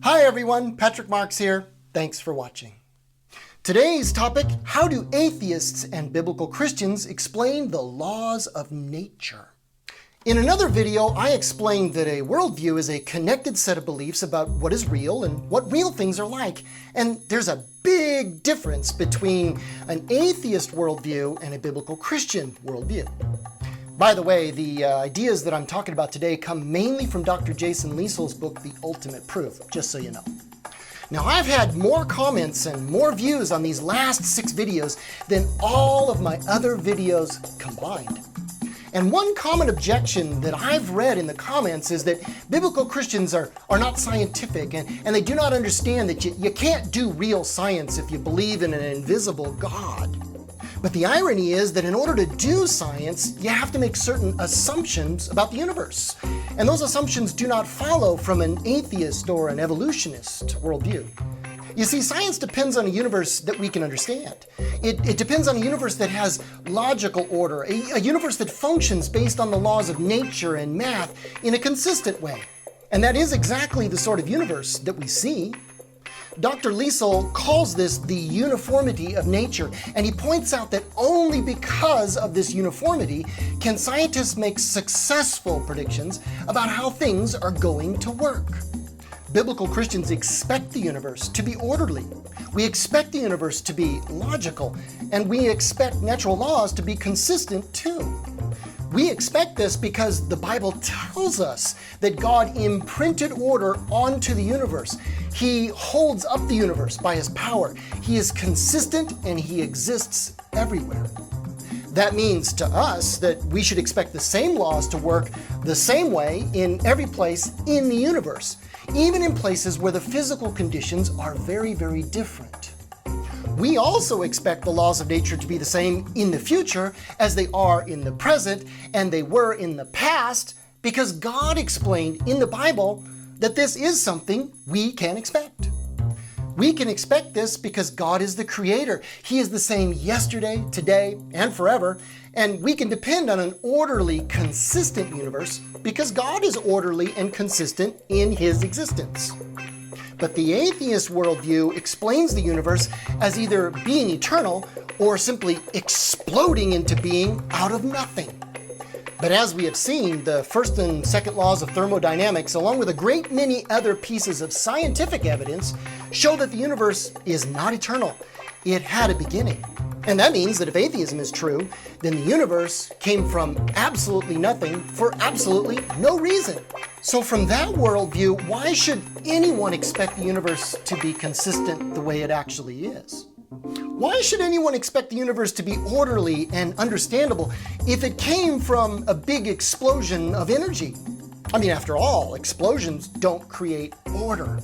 Hi everyone, Patrick Marks here. Thanks for watching. Today's topic, how do atheists and biblical Christians explain the laws of nature? In another video, I explained that a worldview is a connected set of beliefs about what is real and what real things are like. And there's a big difference between an atheist worldview and a biblical Christian worldview. By the way, the ideas that I'm talking about today come mainly from Dr. Jason Liesel's book, The Ultimate Proof, just so you know. Now, I've had more comments and more views on these last 6 videos than all of my other videos combined. And one common objection that I've read in the comments is that biblical Christians are not scientific and they do not understand that you can't do real science if you believe in an invisible God. But the irony is that in order to do science, you have to make certain assumptions about the universe. And those assumptions do not follow from an atheist or an evolutionist worldview. You see, science depends on a universe that we can understand. It depends on a universe that has logical order, a universe that functions based on the laws of nature and math in a consistent way. And that is exactly the sort of universe that we see. Dr. Liesel calls this the uniformity of nature, and he points out that only because of this uniformity can scientists make successful predictions about how things are going to work. Biblical Christians expect the universe to be orderly. We expect the universe to be logical, and we expect natural laws to be consistent too. We expect this because the Bible tells us that God imprinted order onto the universe. He holds up the universe by his power. He is consistent and he exists everywhere. That means to us that we should expect the same laws to work the same way in every place in the universe, even in places where the physical conditions are very, very different. We also expect the laws of nature to be the same in the future as they are in the present and they were in the past, because God explained in the Bible that this is something we can expect. We can expect this because God is the creator. He is the same yesterday, today, and forever, and we can depend on an orderly, consistent universe because God is orderly and consistent in his existence. But the atheist worldview explains the universe as either being eternal or simply exploding into being out of nothing. But as we have seen, the first and second laws of thermodynamics, along with a great many other pieces of scientific evidence, show that the universe is not eternal. It had a beginning. And that means that if atheism is true, then the universe came from absolutely nothing for absolutely no reason. So from that worldview, why should anyone expect the universe to be consistent the way it actually is? Why should anyone expect the universe to be orderly and understandable if it came from a big explosion of energy? I mean, after all, explosions don't create order.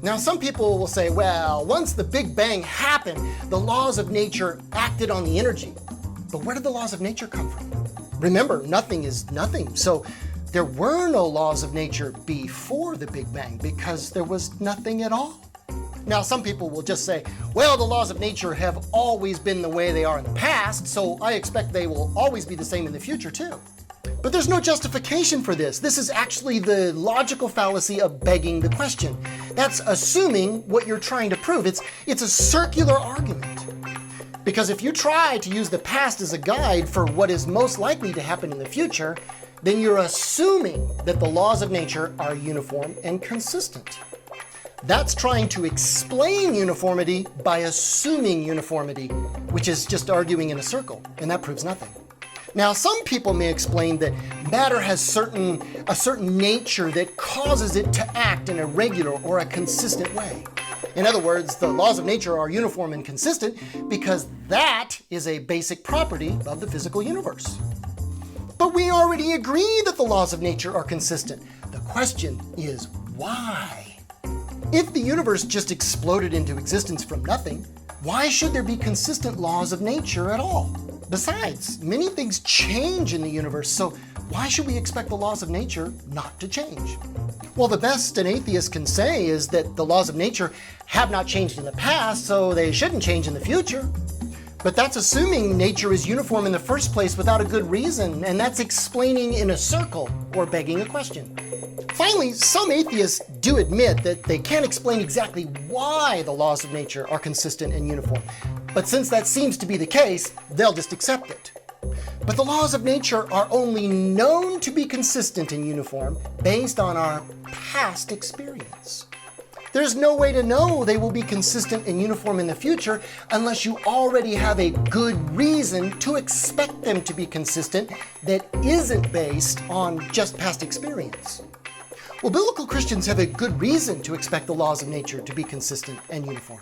Now, some people will say, well, once the Big Bang happened, the laws of nature acted on the energy. But where did the laws of nature come from? Remember, nothing is nothing. So there were no laws of nature before the Big Bang because there was nothing at all. Now, some people will just say, well, the laws of nature have always been the way they are in the past, so I expect they will always be the same in the future too. But there's no justification for this. This is actually the logical fallacy of begging the question. That's assuming what you're trying to prove. It's a circular argument. Because if you try to use the past as a guide for what is most likely to happen in the future, then you're assuming that the laws of nature are uniform and consistent. That's trying to explain uniformity by assuming uniformity, which is just arguing in a circle, and that proves nothing. Now, some people may explain that matter has a certain nature that causes it to act in a regular or a consistent way. In other words, the laws of nature are uniform and consistent because that is a basic property of the physical universe. But we already agree that the laws of nature are consistent. The question is why? If the universe just exploded into existence from nothing, why should there be consistent laws of nature at all? Besides, many things change in the universe, so why should we expect the laws of nature not to change? Well, the best an atheist can say is that the laws of nature have not changed in the past, so they shouldn't change in the future. But that's assuming nature is uniform in the first place without a good reason, and that's explaining in a circle or begging a question. Finally, some atheists do admit that they can't explain exactly why the laws of nature are consistent and uniform. But since that seems to be the case, they'll just accept it. But the laws of nature are only known to be consistent and uniform based on our past experience. There's no way to know they will be consistent and uniform in the future unless you already have a good reason to expect them to be consistent that isn't based on just past experience. Well, biblical Christians have a good reason to expect the laws of nature to be consistent and uniform.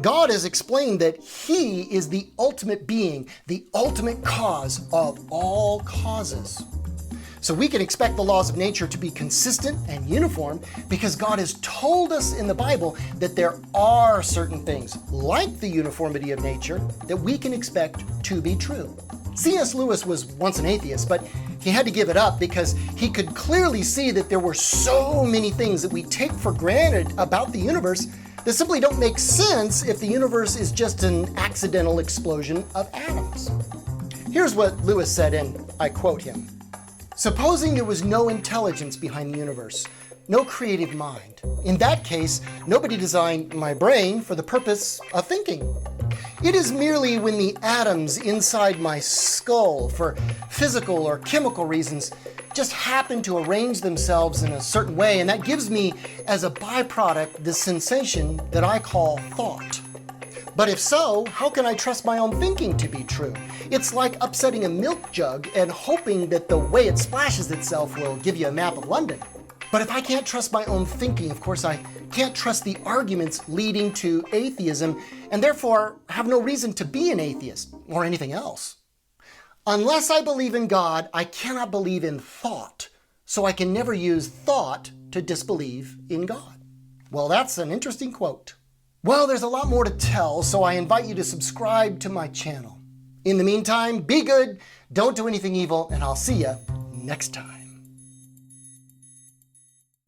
God has explained that He is the ultimate being, the ultimate cause of all causes. So we can expect the laws of nature to be consistent and uniform because God has told us in the Bible that there are certain things, like the uniformity of nature, that we can expect to be true. C.S. Lewis was once an atheist, but he had to give it up because he could clearly see that there were so many things that we take for granted about the universe that simply don't make sense if the universe is just an accidental explosion of atoms. Here's what Lewis said, and I quote him. "Supposing there was no intelligence behind the universe, no creative mind. In that case, nobody designed my brain for the purpose of thinking. It is merely when the atoms inside my skull, for physical or chemical reasons, just happen to arrange themselves in a certain way, and that gives me, as a byproduct, the sensation that I call thought. But if so, how can I trust my own thinking to be true? It's like upsetting a milk jug and hoping that the way it splashes itself will give you a map of London. But if I can't trust my own thinking, of course I can't trust the arguments leading to atheism, and therefore have no reason to be an atheist or anything else. Unless I believe in God, I cannot believe in thought, so I can never use thought to disbelieve in God." Well, that's an interesting quote. Well, there's a lot more to tell, so I invite you to subscribe to my channel. In the meantime, be good, don't do anything evil, and I'll see you next time.